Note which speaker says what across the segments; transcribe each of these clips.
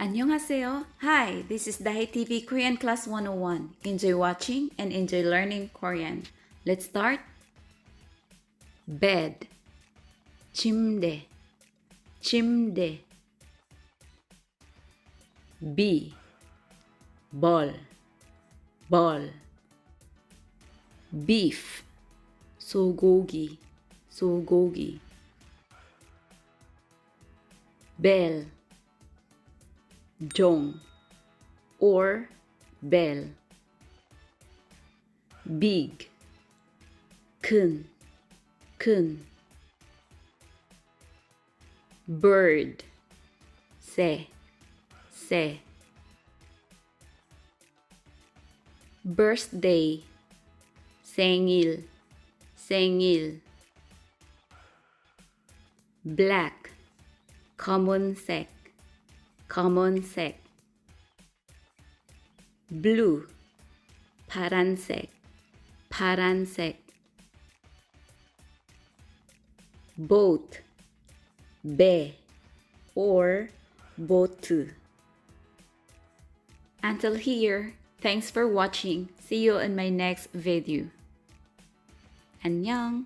Speaker 1: 안녕하세요. Hi, this is D-3 Korean Class 101. Enjoy watching and enjoy learning Korean. Let's start. Bed, 침대, 침대. B, ball, ball. Beef, 소고기, 소고기. Bell, 종 or bell. Big, 큰, 큰. Bird, 새, 새. Birthday, 생일, 생일. Black, 검은색, 검은색. Blue, 파란색, 파란색. Boat, 배 or boat. Until here, thanks for watching. See you in my next video. 안녕.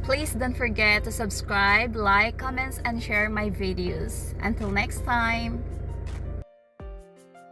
Speaker 1: Please don't forget to subscribe, like, comments, and share my videos. Until next time.